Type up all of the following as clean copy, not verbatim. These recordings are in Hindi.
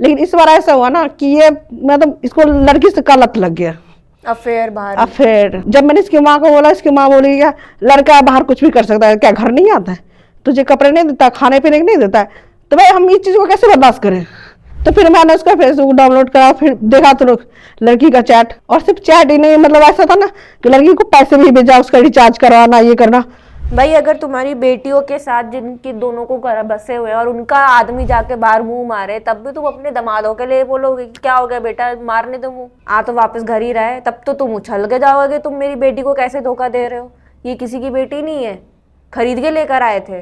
लेकिन इस बार ऐसा हुआ ना कि ये मतलब इसको लड़की से का लत लग गया। अफेयर जब मैंने इसकी माँ को बोला, इसकी माँ बोली क्या लड़का बाहर कुछ भी कर सकता है, क्या घर नहीं आता है, तुझे कपड़े नहीं देता, खाने पीने नहीं देता है, तो भाई हम इस चीज को कैसे बर्दाश्त करें। तो फिर मैंने उसका फेसबुक डाउनलोड करा, फिर देखा तो लड़की का चैट, और सिर्फ चैट ही नहीं, मतलब ऐसा था ना कि लड़की को पैसे भी भेजा, उसका रिचार्ज करवाना, ये करना। भाई अगर तुम्हारी बेटियों के साथ जिनकी दोनों को घर बसे हुए हैं और उनका आदमी जाके बाहर मुंह मारे, तब भी तुम अपने दमादों के लिए बोलोगे कि क्या हो गया बेटा, मारने दो मुंह, तो वापस घर ही रहे, तब तो तुम उछल के जाओगे तुम मेरी बेटी को कैसे धोखा दे रहे हो, ये किसी की बेटी नहीं है, खरीद के लेकर आए थे।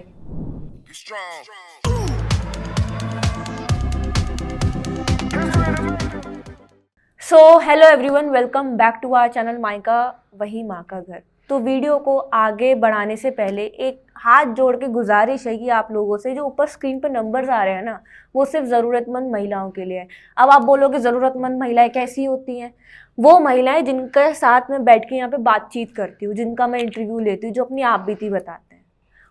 So hello everyone, welcome back to our channel मायका वही माँ का घर। तो वीडियो को आगे बढ़ाने से पहले एक हाथ जोड़ के गुजारिश है कि आप लोगों से, जो ऊपर स्क्रीन पे नंबर्स आ रहे हैं ना, वो सिर्फ ज़रूरतमंद महिलाओं के लिए है। अब आप बोलोगे ज़रूरतमंद महिलाएं कैसी होती हैं? वो महिलाएं जिनके साथ में बैठ के यहाँ पे बातचीत करती हूँ, जिनका मैं इंटरव्यू लेती हूँ, जो अपनी आप बीती बताते हैं,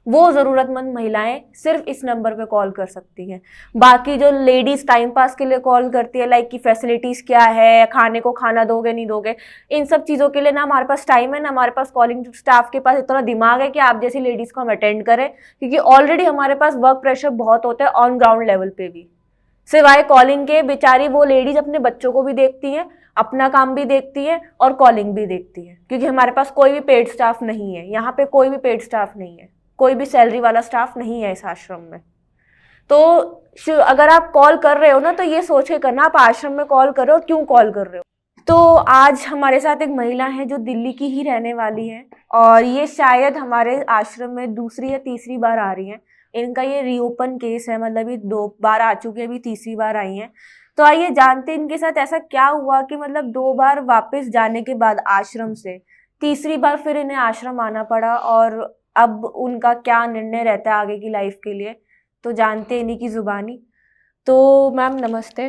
वो ज़रूरतमंद महिलाएं सिर्फ इस नंबर पे कॉल कर सकती हैं। बाकी जो लेडीज़ टाइम पास के लिए कॉल करती है, लाइक की फैसिलिटीज़ क्या है, खाने को खाना दोगे नहीं दोगे, इन सब चीज़ों के लिए ना हमारे पास टाइम है, ना हमारे पास कॉलिंग स्टाफ के पास इतना दिमाग है कि आप जैसी लेडीज़ को हम अटेंड करें, क्योंकि ऑलरेडी हमारे पास वर्क प्रेशर बहुत होता है ऑन ग्राउंड लेवल पे भी। सिवाय कॉलिंग के बेचारी वो लेडीज़ अपने बच्चों को भी देखती हैं, अपना काम भी देखती है और कॉलिंग भी देखती है, क्योंकि हमारे पास कोई भी पेड स्टाफ नहीं है, यहाँ पे कोई भी पेड स्टाफ नहीं है, कोई भी सैलरी वाला स्टाफ नहीं है इस आश्रम में। तो अगर आप कॉल कर रहे हो ना, तो ये सोच के करना आप आश्रम में कॉल कर रहे हो, क्यों कॉल कर रहे हो। तो आज हमारे साथ एक महिला है जो दिल्ली की ही रहने वाली है, और ये शायद हमारे आश्रम में दूसरी या तीसरी बार आ रही हैं। इनका ये रीओपन केस है, मतलब ये 2 बार आ चुकी है, अभी तीसरी बार आई हैं। तो आइए जानते हैं इनके साथ ऐसा क्या हुआ कि मतलब 2 बार वापस जाने के बाद आश्रम से तीसरी बार फिर इन्हें आश्रम आना पड़ा, और अब उनका क्या निर्णय रहता है आगे की लाइफ के लिए। तो जानते हैं इन्हीं की जुबानी। तो मैम नमस्ते।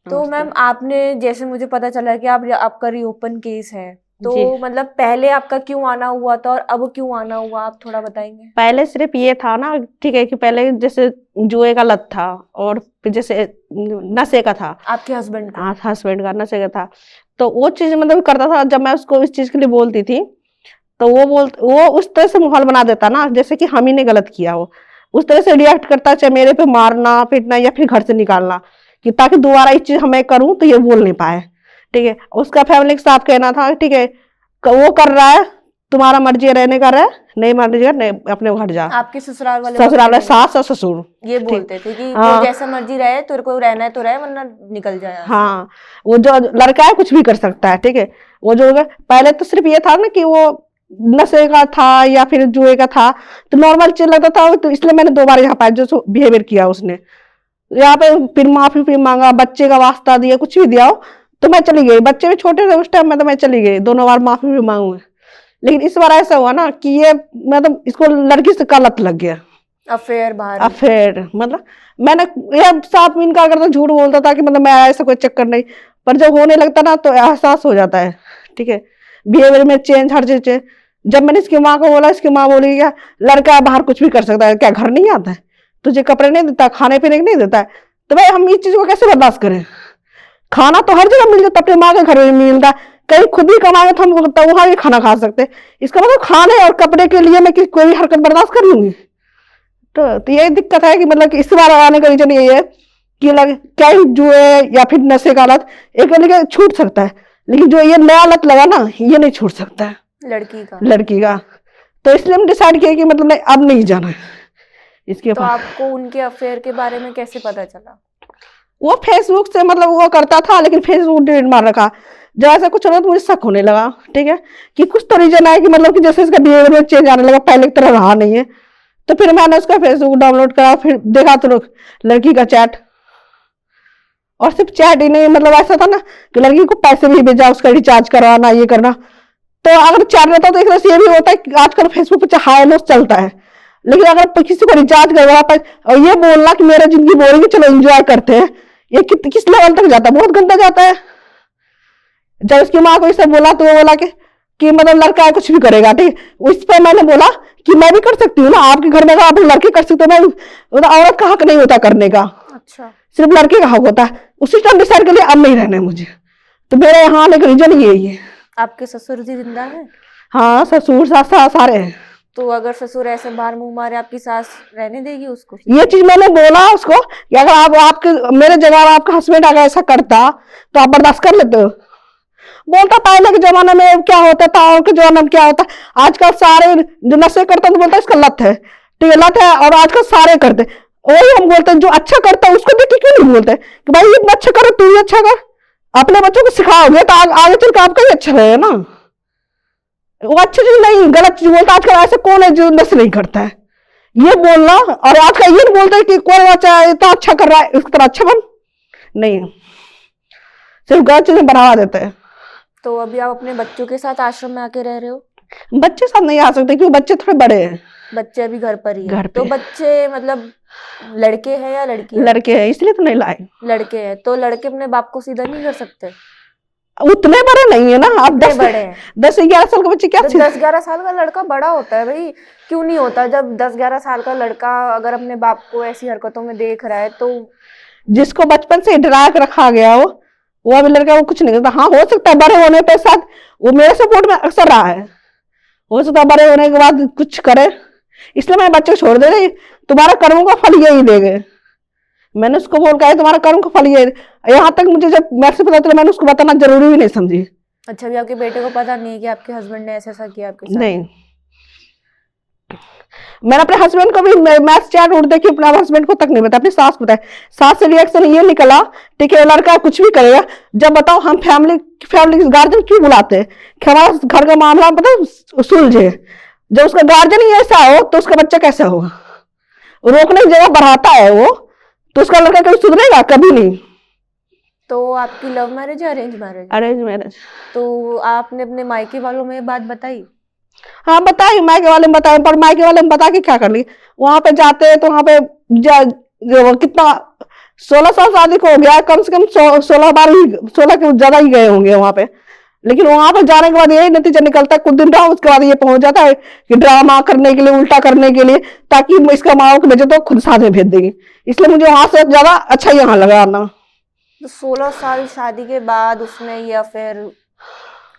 तो मैम आपने, जैसे मुझे पता चला कि आपका रीओपन केस है, तो मतलब पहले आपका क्यों आना हुआ था और अब क्यों आना हुआ, आप थोड़ा बताएंगे। पहले सिर्फ ये था ना, ठीक है, कि पहले जैसे जुए का लत था, और फिर जैसे नशे का था, आपके हस्बैंड का? हस्बैंड का नशे का था। तो वो चीज मतलब करता था, जब मैं उसको इस चीज के लिए बोलती थी तो वो उस तरह से माहौल बना देता ना, जैसे कि हम ही ने गलत किया हो, उस तरह से रिएक्ट करता, चाहे मेरे पे मारना पीटना या फिर घर से निकालना, कि ताकि दोबारा इस चीज हमें करूं तो ये बोल नहीं पाए। ठीक है, उसका फैमिली के साथ कहना था, ठीक है वो कर रहा है, तुम्हारा मर्जी है रहने का रहे, नहीं मर्जी है नहीं, अपने घर जा। आपके ससुराल वाले सास और ससुर ये बोलते थे कि वो जैसा मर्जी रहे, तेरे को रहना है तो रहे, वरना निकल जाए। हाँ, वो जो लड़का है कुछ भी कर सकता है। ठीक है, वो जो पहले तो सिर्फ ये था ना कि वो नशे का था या फिर जुए का था, तो नॉर्मल चल रहा था, तो इसलिए मैंने 2 बार यहाँ पर जो बिहेवियर किया उसने, यहाँ पे फिर माफी फिर मांगा, बच्चे का वास्ता दिया, कुछ भी दिया हो, तो मैं चली गई। बच्चे भी छोटे थे उस टाइम में, तो मैं चली गई, 2 बार माफी भी मांगू। लेकिन इस बार ऐसा हुआ ना कि ये मतलब इसको लड़की से का लत लग गया। अफेयर मतलब मैंने ये साथ में इनका अगर तो झूठ बोलता था कि मतलब मैं ऐसा कोई चक्कर नहीं, पर जब होने लगता ना तो एहसास हो जाता है। ठीक है, बिहेवियर में चेंज, हर चीज चेंज। जब मैंने इसकी माँ को बोला, इसकी माँ बोली क्या लड़का बाहर कुछ भी कर सकता है, क्या घर नहीं आता है, तुझे कपड़े नहीं देता, खाने पीने नहीं देता है, तो भाई हम इस चीज को कैसे बर्दाश्त करें। खाना तो हर जगह मिल जाता, अपने माँ के घर में मिलता, कहीं खुद ही कमाए तो हम वहां भी खाना खा सकते। इसका मतलब खाने और कपड़े के लिए मैं कोई भी हरकत बर्दाश्त कर लूंगी। तो यही दिक्कत है कि मतलब कि इस बार आने का रीजन यही है कि क्या जुए या फिर नशे का लत एक छूट सकता है, लेकिन जो ये नया लत लगा ना, ये नहीं छूट सकता है लड़की का। तो इसलिए हम डिसाइड किया कि मतलब नहीं, अब नहीं जाना है इसके। तो आपको उनके अफेयर के बारे में कैसे पता चला? वो फेसबुक से मतलब वो करता था, लेकिन फेसबुक डिलीट मार रखा। जब ऐसा कुछ होना तो मुझे शक होने लगा। ठीक है, कि कुछ तो रीजन है कि मतलब कि जैसे इसका बिहेवियर में चेंज आने लगा, पहले की तरह रहा नहीं है। तो फिर मैंने उसका फेसबुक डाउनलोड करा, फिर देखा तो लड़की का चैट, और सिर्फ चैट ही नहीं, मतलब ऐसा था ना कि लड़की को पैसे भी भेजा, उसका रिचार्ज करवाना, ये करना। तो अगर चैट रहता तो एक तरह से ये भी होता है कि आजकल फेसबुक पे हाई लो चलता है, लेकिन अगर किसी को रिचार्ज करवा पाए और ये बोलना कि मेरा जिंदगी बोलेंगे, चलो एंजॉय करते हैं, ये किस लेवल तक जाता है, बहुत गंदा जाता है। जब उसकी माँ को इसे बोला तो वो बोला कि मतलब लड़का कुछ भी करेगा। ठीक, उस पर मैंने बोला कि मैं भी कर सकती हूँ ना, आपके घर में आप लड़के कर सकते हो, मैं औरत का हक नहीं होता करने का। अच्छा, सिर्फ लड़के का हक होता है, उसी टाइम डिसाइड कर लिया अब नहीं रहना है मुझे। तो मेरे यहाँ आने का रीजन यही है। आपके ससुर जी जिंदा है? हाँ, ससुर सास सारे हैं। तो अगर ससुर ऐसे बाहर मुंह मारे, आपकी सास रहने देगी उसको? ये चीज मैंने बोला उसको कि अगर आप आपके मेरे जगह आपका हस्बैंड अगर ऐसा करता तो आप बर्दाश्त कर लेते हो। बोलता पहले के जमाने में क्या होता था और के जमाने में क्या होता, आजकल सारे जो नशे करते हैं तो बोलता इसका लत है, ठीक है लत है, और आजकल सारे करते। वही हम बोलते हैं जो अच्छा करता है उसको देख के क्यों नहीं बोलते कि भाई इतना अच्छा करो, तू भी अच्छा कर। अपने बच्चों को सिखाओगे तो आगे चल के आपका ही अच्छा रहेगा ना। वो अच्छी चीज नहीं गलत चीज बोलता। आजकल ऐसे कौन है जो नशे नहीं करता है, ये बोलना। और आजकल ये नहीं बोलते कि कोई बच्चा इतना अच्छा कर रहा है उसकी तरह अच्छा बन, नहीं, सिर्फ गलत चीजें बढ़ावा देते हैं। तो अभी आप अपने बच्चों के साथ आश्रम में आके रह रहे हो? बच्चे साथ नहीं आ सकते क्योंकि बच्चे थोड़े बड़े हैं। बच्चे अभी घर पर ही है? घर पे तो बच्चे मतलब लड़के हैं या लड़की है? लड़के हैं इसलिए तो नहीं लाए। लड़के हैं तो लड़के अपने बाप को सीधा नहीं कर सकते? उतने बड़े नहीं है ना। अब कितने 10 बड़े हैं? 10-11 साल के बच्चे क्या तो 10-11 साल का लड़का बड़ा होता है भाई, क्यों नहीं होता? जब 10-11 साल का लड़का अगर अपने बाप को ऐसी हरकतों में देख रहा है तो जिसको बचपन से डरा के रखा गया वो अभी लड़का वो कुछ नहीं करता। हाँ हो सकता है बड़े होने पे साथ वो मेरे सपोर्ट में अक्सर रहा है, हो सकता है बड़े होने के बाद कुछ करे, इसलिए मैंने बच्चे को छोड़ दे रही, तुम्हारा कर्मों का फल यही देंगे। मैंने उसको बोल कहा तुम्हारा कर्म का फल यही। यहाँ तक मुझे जब मेरे से पता चला मैंने उसको बताना जरूरी भी नहीं समझी। अच्छा, भी आपके बेटे को पता नहीं है कि आपके हस्बैंड ने ऐसा ऐसा किया आपके साथ? नहीं, मैंने अपने हस्बैंड को भी मैथ चैट उड़ देखी, अपने हस्बैंड को तक नहीं बताया, अपनी सास बताया। सास से रिएक्शन ये निकला, ठीक है लड़का कुछ भी करेगा। जब बताओ हम फैमिली गार्जियन क्यों बुलाते हैं कि हमारा घर का मामला पता सुलझे। जब उसका गार्जियन ही ऐसा हो तो उसका बच्चा कैसे होगा? रोकने की जगह बढ़ाता है वो, तो उसका लड़का कभी सुधरेगा? कभी नहीं। तो आपकी लव मैरिज या अरेंज मैरिज? Arrange marriage. तो आपने अपने मायके वालों में ये बात बताई? हाँ बताई, मायके वाले में बताए, पर मायके वाले में बता के क्या कर ली। वहां पे जाते हैं तो वहां पे कितना 16 साल शादी को हो गया, कम से कम 16 बार ही 16 के ज्यादा ही गए होंगे वहां पे। लेकिन वहां पे जाने के बाद यही नतीजा निकलता है, कुछ दिन रहा उसके बाद ये पहुंच जाता है कि ड्रामा करने के लिए, उल्टा करने के लिए, ताकि इसका माँ को भेजे तो खुद साथ में भेज देगी। इसलिए मुझे वहां से ज्यादा अच्छा यहाँ लगा आना। तो 16 साल शादी के बाद उसने ये अफेयर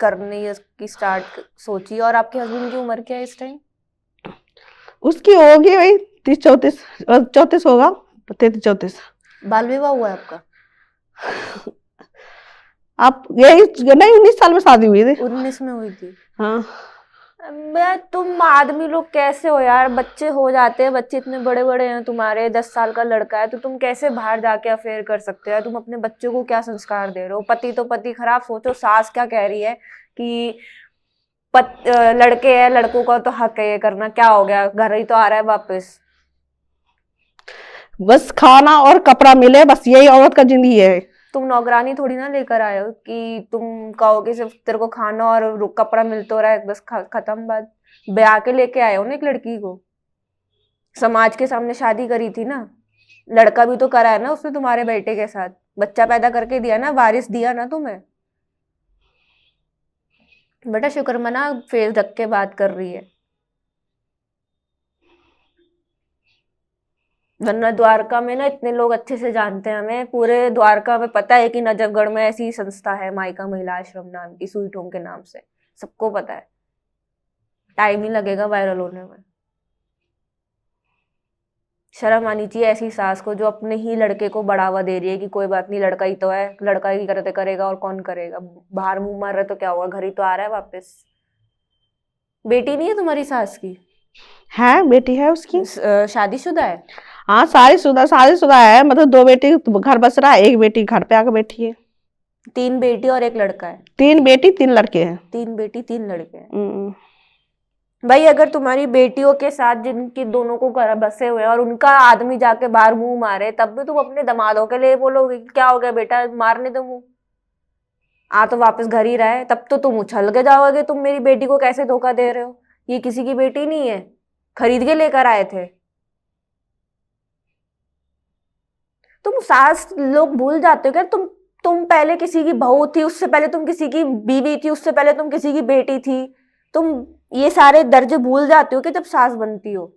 करने की स्टार्ट सोची। और आपके हस्बैंड की उम्र क्या है इस टाइम? उसकी होगी वही 34 होगा, 33-34। बाल विवाह हुआ है आपका? आप यही नहीं 19 साल में शादी हुई थी। 19 में हुई थी? हाँ। तुम आदमी लोग कैसे हो यार, बच्चे हो जाते हैं, बच्चे इतने बड़े बड़े हैं तुम्हारे, 10 साल का लड़का है, तो तुम कैसे बाहर जाके अफेयर कर सकते हो? तुम अपने बच्चों को क्या संस्कार दे रहे हो? पति तो पति खराब, सोचो सास क्या कह रही है कि लड़के हैं, लड़कों का तो हक है ये करना, क्या हो गया, घर ही तो आ रहा है वापस। बस खाना और कपड़ा मिले, बस यही औरत का जिंदगी है। तुम नौकरानी थोड़ी ना लेकर आए हो कि तुम कहोगे सिर्फ तेरे को खाना और कपड़ा मिलता रहा है बस, खत्म बात। ब्याह के लेके आए हो ना एक लड़की को, समाज के सामने शादी करी थी ना, लड़का भी तो करा है ना उसने तुम्हारे बेटे के साथ, बच्चा पैदा करके दिया ना, वारिस दिया ना तुम्हें। बेटा शुक्र मना, फेस ढक के बात कर रही है, वरना द्वारका में ना इतने लोग अच्छे से जानते हैं हमें, पूरे द्वारका में पता है कि नजफगढ़ में ऐसी संस्था है मायका महिला आश्रम नाम की, सुई ठोंग के नाम से, सबको पता है। टाइम ही लगेगा वायरल होने में। शर्म आनी चाहिए ऐसी सास को जो अपने ही लड़के को बढ़ावा दे रही है कि कोई बात नहीं, लड़का ही तो है, लड़का ही करते करेगा और कौन करेगा, बाहर मुंह मार रहे तो क्या हुआ, घर ही तो आ रहा है वापस। बेटी नहीं है तुम्हारी सास की? है, बेटी है उसकी। शादीशुदा है? हाँ शादीशुदा है, मतलब 2 बेटी घर बस रहा है, 1 बेटी घर पे आकर बैठी है। 3 बेटी और 1 लड़का है? 3 बेटी 3 लड़के हैं। 3 बेटी 3 लड़के हैं। भाई अगर तुम्हारी बेटियों के साथ जिनकी दोनों को घर बसे हुए हैं और उनका आदमी जाके बाहर मुंह मारे, तब भी तुम अपने दामादों के लिए बोलोगे क्या हो गया बेटा, मारने दो मुंह, आ तो वापस घर ही रहा है, तब तो तुम उछल के जाओगे तुम मेरी बेटी को कैसे धोखा दे रहे हो, ये किसी की बेटी नहीं है, खरीद के लेकर आए थे। तुम सास लोग भूल जाते हो क्या? तुम पहले किसी की बहू थी, उससे पहले तुम किसी की बीवी थी, उससे पहले तुम किसी की बेटी थी। तुम ये सारे दर्जे भूल जाते हो कि जब सास बनती हो,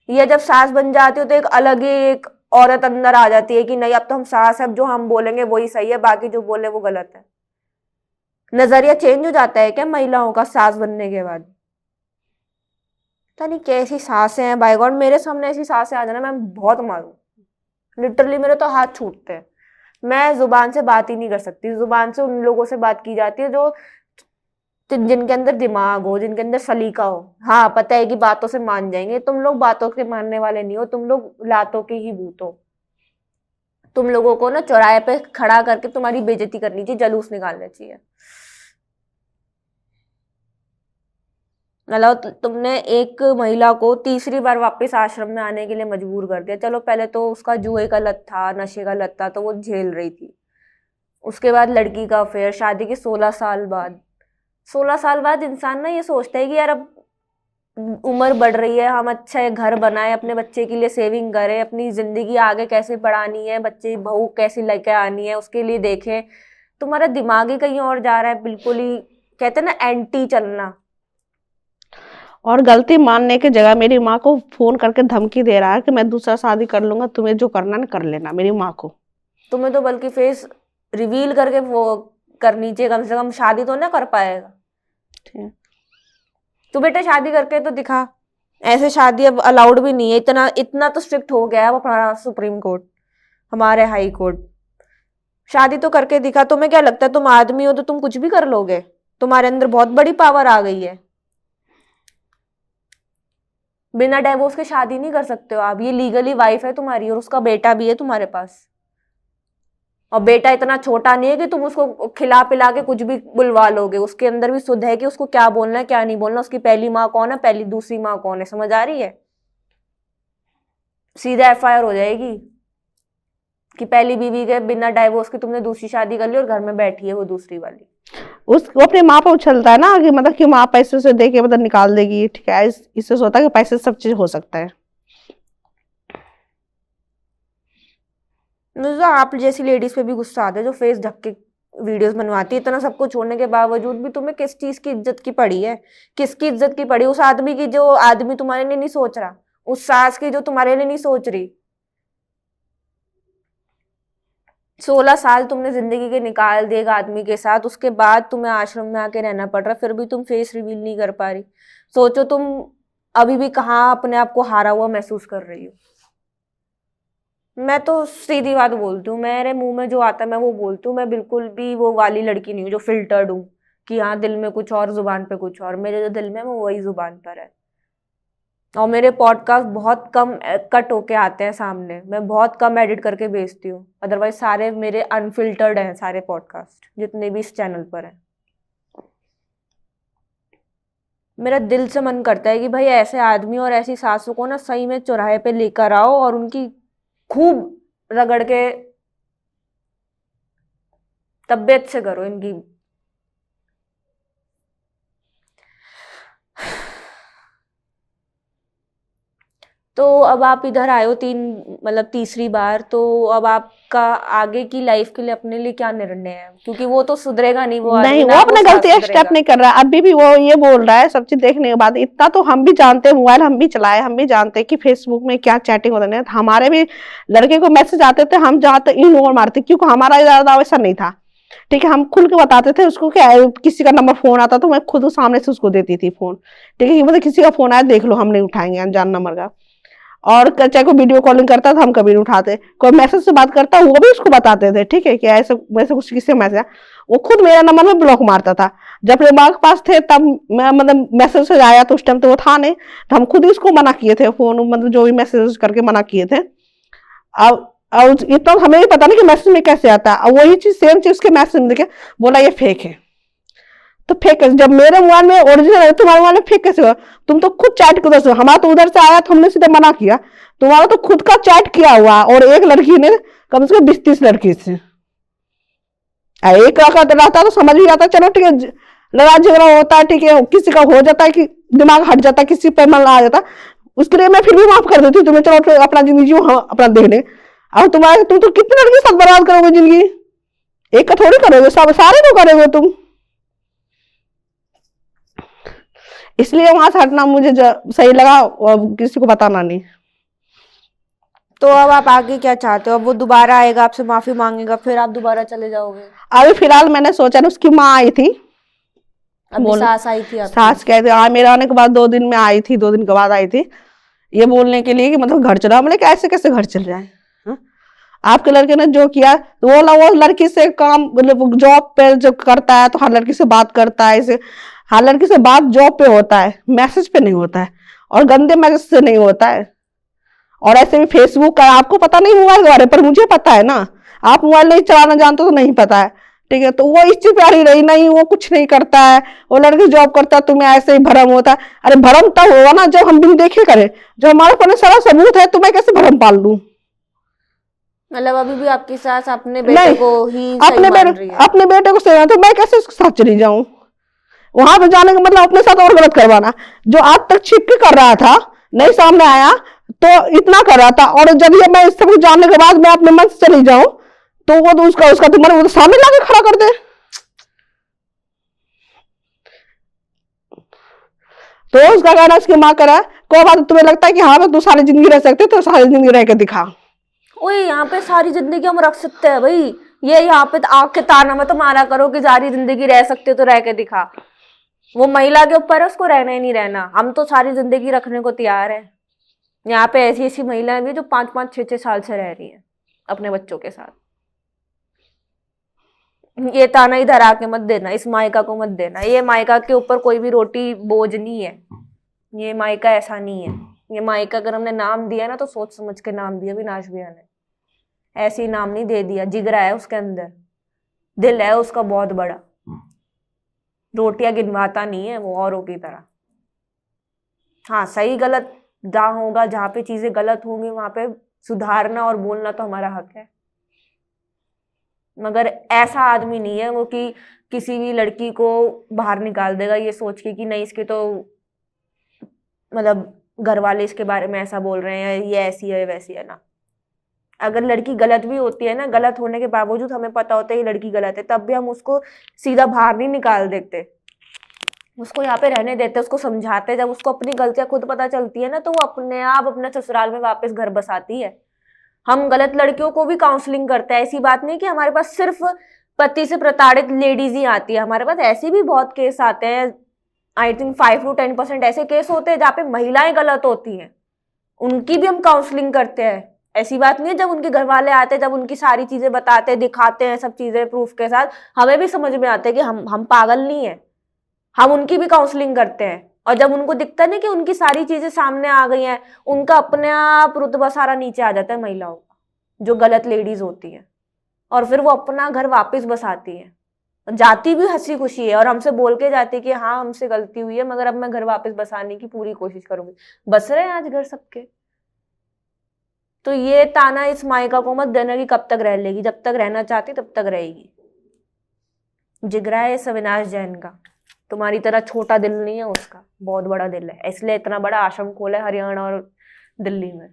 या जब सास बन जाती हो तो एक अलग ही एक औरत अंदर आ जाती है कि नहीं अब तो हम सास है, अब जो हम बोलेंगे वही सही है, बाकी जो बोले वो गलत है। नजरिया चेंज हो जाता है क्या महिलाओं का सास बनने के बाद? पता नहीं कैसी सासें हैं बाय गॉड, मेरे सामने ऐसी सासें आ जाना मैं बहुत मारूं, लिटरली मेरे तो हाथ छूटते हैं। मैं जुबान से बात ही नहीं कर सकती, जुबान से उन लोगों से बात की जाती है जो जिनके अंदर दिमाग हो, जिनके अंदर सलीका हो। हाँ पता है कि बातों से मान जाएंगे, तुम लोग बातों के मानने वाले नहीं हो, तुम लोग लातों के ही भूत हो। तुम लोगों को ना चौराहे पे खड़ा करके तुम्हारी बेइज्जती करनी चाहिए, जलूस निकालना चाहिए। मतलब तुमने एक महिला को तीसरी बार वापस आश्रम में आने के लिए मजबूर कर दिया। चलो पहले तो उसका जुए का लत था, नशे का लत था, तो वो झेल रही थी। उसके बाद लड़की का अफेयर, शादी के 16 साल बाद। 16 साल बाद इंसान ना ये सोचता है कि यार अब उम्र बढ़ रही है, हम अच्छा है घर बनाए, अपने बच्चे के लिए सेविंग करें, अपनी जिंदगी आगे कैसे बढ़ानी है, बच्चे बहू कैसे लेके आनी है उसके लिए देखें। तुम्हारा दिमाग ही कहीं और जा रहा है, बिल्कुल ही कहते हैं ना एंटी चलना। और गलती मानने की जगह मेरी माँ को फोन करके धमकी दे रहा है कि मैं दूसरा शादी कर लूंगा, तुम्हें जो करना है कर लेना, मेरी माँ को। तुम्हें तो बल्कि फेस रिवील करके वो करनी चाहिए, कम से कम शादी तो ना कर पाएगा। ठीक। तो बेटा शादी करके तो दिखा। ऐसे शादी अब अलाउड भी नहीं है, इतना इतना तो स्ट्रिक्ट हो गया है अब हमारा सुप्रीम कोर्ट, हमारे हाई कोर्ट। शादी तो करके दिखा। तुम्हें क्या लगता है तुम आदमी हो तो तुम कुछ भी कर लोगे? तुम्हारे अंदर बहुत बड़ी पावर आ गई है। बिना डिवोर्स के शादी नहीं कर सकते हो आप, ये लीगली वाइफ है तुम्हारी और उसका बेटा भी है तुम्हारे पास। और बेटा इतना छोटा नहीं है कि तुम उसको खिला पिला के कुछ भी बुलवा लोगे, उसके अंदर भी सुध है कि उसको क्या बोलना है क्या नहीं बोलना, उसकी पहली माँ कौन है, पहली दूसरी माँ कौन है, समझ आ रही है? सीधा एफआईआर हो जाएगी कि पहली बीवी के बिना डाइवोर्स के तुमने दूसरी शादी कर ली और घर में बैठी है वो दूसरी वाली। वो अपनी माँ पर उछलता है ना कि मतलब कि माँ पैसे से दे के मतलब निकाल देगी, ठीक है, इससे सोचता है कि पैसे से सब चीज हो सकता है। मुझे तो आप जैसी लेडीज पे भी गुस्सा आता है जो फेस ढक के वीडियोस बनवाती है। इतना सब कुछ छोड़ने के बावजूद भी तुम्हें किस चीज की इज्जत की पड़ी है? किसकी इज्जत की पड़ी? उस आदमी की जो आदमी तुम्हारे लिए नहीं सोच रहा, उस सास की जो तुम्हारे लिए नहीं सोच रही। 16 साल तुमने जिंदगी के निकाल दिए एक आदमी के साथ, उसके बाद तुम्हें आश्रम में आके रहना पड़ रहा, फिर भी तुम फेस रिवील नहीं कर पा रही। सोचो तुम अभी भी कहाँ अपने आप को हारा हुआ महसूस कर रही हो। मैं तो सीधी बात बोलती हूँ, मेरे मुंह में जो आता है मैं वो बोलती हूँ। मैं बिल्कुल भी वो वाली लड़की नहीं हूँ जो फिल्टर्ड हूँ कि हाँ दिल में कुछ और जुबान पे कुछ और। मेरे जो दिल में है वो वही जुबान पर है। और मेरे पॉडकास्ट बहुत कम कट होके आते हैं सामने, मैं बहुत कम एडिट करके भेजती हूँ, अदरवाइज सारे मेरे अनफिल्टर्ड हैं सारे पॉडकास्ट जितने भी इस चैनल पर हैं। मेरा दिल से मन करता है कि भाई ऐसे आदमी और ऐसी सासों को ना सही में चौराहे पे लेकर आओ और उनकी खूब रगड़ के तबीयत से करो इनकी। तो अब आप इधर आए हो मतलब तीसरी बार, तो अब आपका आगे की लाइफ के लिए अपने लिए क्या निर्णय है? क्योंकि वो तो सुधरेगा नहीं वो नहीं, आदमी, वो ना वो अपने सास गलती स्टेप सुधरेगा। नहीं कर रहा, अभी भी वो ये बोल रहा है सब चीज देखने के बाद। इतना तो हम भी जानते हैं, मोबाइल हम भी चलाए, हम भी जानते हैं कि फेसबुक में क्या चैटिंग होता है। हमारे भी लड़के को मैसेज आते थे, हम जाते इग्नोर मारते, क्योंकि हमारा इरादा वैसा नहीं था। ठीक है, हम खुल के बताते थे उसको कि किसी का नंबर फोन आता तो मैं खुद सामने से उसको देती थी फोन। ठीक है कि मतलब किसी का फोन आया देख लो, हम नहीं उठाएंगे अनजान नंबर का। और चाहे कोई वीडियो कॉलिंग करता था हम कभी नहीं उठाते, कोई मैसेज से बात करता वो भी उसको बताते थे। ठीक है कि ऐसे वैसे कुछ किसी मैसेज आया, वो खुद मेरा नंबर में ब्लॉक मारता था। जब दिमाग के पास थे तब मैं मतलब मैसेज आया तो उस टाइम तो वो था नहीं, तो हम खुद ही उसको मना किए थे फोन, मतलब जो भी मैसेज करके मना किए थे। अब इतना हमें भी पता नहीं कि मैसेज में कैसे आता है। अब वही चीज सेम चीज उसके मैसेज में देखे, बोला ये फेक है। तो फेक है, जब मेरे मोबाइल में ओरिजिनल है तुम्हारे मोबाइल में फेक कैसे हुआ? तुम तो खुद चैट उधर से, हमारा तो उधर से आया तो हमने सीधे मना किया, तुम्हारा तो खुद का चैट किया हुआ। और एक लड़की ने कम से कम 20-30 लड़की से एक रहता तो समझ भी आता, चलो ठीक है लड़ाई झगड़ा होता है, ठीक है किसी का हो जाता है कि दिमाग हट जाता है, किसी पर मन आ जाता, उसके लिए मैं फिर भी माफ कर देती हूँ तुम्हें, चलो अपना जिंदगी जियो, हाँ अपना देख ले। अब तुम्हारे तुम तो कितने लड़की साथ बर्बाद करोगे जिंदगी, एक का थोड़ी करोगे, सब सारे तो करोगे तुम। इसलिए वहां से हटना मुझे सही लगा, और किसी को बताना नहीं। तो अब आप आगे क्या चाहते हो? अब वो दोबारा आएगा, आपसे माफी मांगेगा, फिर आप दोबारा चले जाओगे? अभी फिलहाल मैंने सोचा ना, उसकी माँ आई थी, अभी सास आई थी आपकी? सास कहते मेरे आने के बाद 2 दिन में आई थी, 2 दिन के बाद आई थी, ये बोलने के लिए कि मतलब घर चला। मैंने कहा ऐसे कैसे घर चल जाए? हाँ? आपके लड़के ने जो किया तो वो लड़की से काम, मतलब जॉब पे जब करता है तो हर लड़की से बात करता है, इसे हर लड़की से बात जॉब पे होता है, मैसेज पे नहीं होता है, और गंदे मैसेज से नहीं होता है। और ऐसे भी फेसबुक का आपको पता नहीं मोबाइल के बारे पर, मुझे पता है ना। आप मोबाइल नहीं चलाना जानते तो नहीं पता है, ठीक है। तो वो इस चीज पे आ रही नहीं, वो कुछ नहीं करता है, वो लड़की जॉब करता है, तुम्हें ऐसे ही भरम होता है। अरे भरम तब होगा ना जब हम बिन देखे करें, जब हमारे पास सारा सबूत है, तो मैं कैसे भरम पाल लूं? मतलब अभी भी आपकी सास अपने बेटे को ही सही अपने मान रही है? अपने बेटे को सही, तो मैं कैसे उसके साथ चली जाऊं? वहां पे जाने का मतलब अपने साथ और गलत करवाना। जो आज तक छिप के कर रहा था, नहीं सामने आया, तो इतना कर रहा था, और जब ये मैं सब कुछ जानने के बाद मैं अपने मन से चली जाऊं, तो वो तो उसका तुम्हारे वो तो सामने लाके खड़ा कर दे। तो उसका कहना, उसकी माँ करा, कोई बात तुम्हें लगता है कि हाँ मैं तू सारी जिंदगी रह सकते, तो सारी जिंदगी रह के दिखा। ओए यहाँ पे सारी जिंदगी हम रख सकते हैं भाई, ये यहाँ पे आग के ताना में तो मारा करो कि सारी जिंदगी रह सकते हो तो रह के दिखा। वो महिला के ऊपर है, उसको रहना ही नहीं रहना। हम तो सारी जिंदगी रखने को तैयार है। यहाँ पे ऐसी ऐसी महिलाएं भी जो 5-5, 6-6 साल से रह रही हैं अपने बच्चों के साथ। ये ताना इधर आके मत देना, इस मायका को मत देना। ये मायका के ऊपर कोई भी रोटी बोझ नहीं है, ये मायका ऐसा नहीं है। ये मायका अगर हमने नाम दिया ना तो सोच समझ के नाम दिया विनाश भैया ने, ऐसे ही नाम नहीं दे दिया। जिगरा है उसके अंदर, दिल है उसका बहुत बड़ा, रोटियां गिनवाता नहीं है वो औरों की तरह। हाँ, सही गलत जहाँ होगा, जहाँ पे चीजें गलत होंगी वहां पे सुधारना और बोलना तो हमारा हक है। मगर ऐसा आदमी नहीं है वो कि किसी भी लड़की को बाहर निकाल देगा ये सोच के कि नहीं इसके तो मतलब घर वाले इसके बारे में ऐसा बोल रहे हैं, ये ऐसी है वैसी है ना। अगर लड़की गलत भी होती है ना, गलत होने के बावजूद हमें पता होता है ये लड़की गलत है, तब भी हम उसको सीधा बाहर नहीं निकाल देते, उसको यहाँ पे रहने देते, उसको समझाते। जब उसको अपनी गलतियां खुद पता चलती है ना, तो वो अपने आप अपने ससुराल में वापस घर बसाती है। हम गलत लड़कियों को भी काउंसलिंग करते हैं। ऐसी बात नहीं कि हमारे पास सिर्फ पति से प्रताड़ित लेडीज ही आती है, हमारे पास ऐसे भी बहुत केस आते हैं। आई थिंक 5 to 10% ऐसे केस होते हैं जहाँ पे महिलाएं गलत होती हैं, उनकी भी हम काउंसलिंग करते हैं। ऐसी बात नहीं है, जब उनके घर वाले आते हैं, जब उनकी सारी चीजें बताते हैं, दिखाते हैं सब चीजें प्रूफ के साथ, हमें भी समझ में आता है कि हम पागल नहीं है, हम उनकी भी काउंसलिंग करते हैं। और जब उनको दिखता है ना कि उनकी सारी चीजें सामने आ गई हैं, उनका अपने आप रुतबा सारा नीचे आ जाता है महिलाओं का, जो गलत लेडीज होती है, और फिर वो अपना घर वापस बसाती है, जाती भी हंसी खुशी है, और हमसे बोल के जाती है कि हाँ हमसे गलती हुई है, मगर अब मैं घर वापस बसाने की पूरी कोशिश करूंगी। बस रहे हैं आज घर सबके। तो ये ताना इस मायका को मत देना कि कब तक रह लेगी, जब तक रहना चाहती तब तक रहेगी। जिगरा है अविनाश जैन का, तुम्हारी तरह छोटा दिल नहीं है उसका, बहुत बड़ा दिल है, इसलिए इतना बड़ा आश्रम खोला है हरियाणा और दिल्ली में।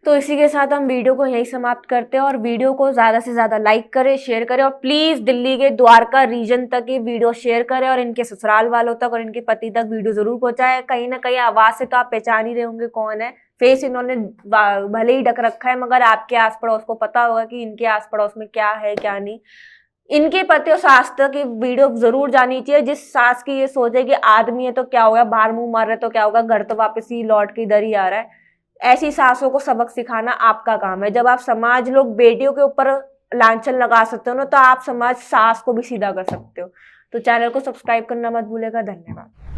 तो इसी के साथ हम वीडियो को यहीं समाप्त करते हैं, और वीडियो को ज्यादा से ज्यादा लाइक करें, शेयर करें, और प्लीज दिल्ली के द्वारका रीजन तक ये वीडियो शेयर करें, और इनके ससुराल वालों तक और इनके पति तक वीडियो जरूर पहुंचाए। कहीं ना कहीं आवाज से तो आप पहचान ही रहे होंगे कौन है। फेस इन्होंने भले ही ढक रखा है, मगर आपके आस पड़ोस को पता होगा कि इनके आस पड़ोस में क्या है क्या नहीं। इनके पति और सास तक ये वीडियो जरूर जानी चाहिए। जिस सास की ये सोचे कि आदमी है तो क्या होगा, बाहर मुंह मार रहे तो क्या होगा, घर तो वापस ही लौट के इधर ही आ रहा है, ऐसी सासों को सबक सिखाना आपका काम है। जब आप समाज लोग बेटियों के ऊपर लांछन लगा सकते हो ना, तो आप समाज सास को भी सीधा कर सकते हो। तो चैनल को सब्सक्राइब करना मत भूलेगा। धन्यवाद।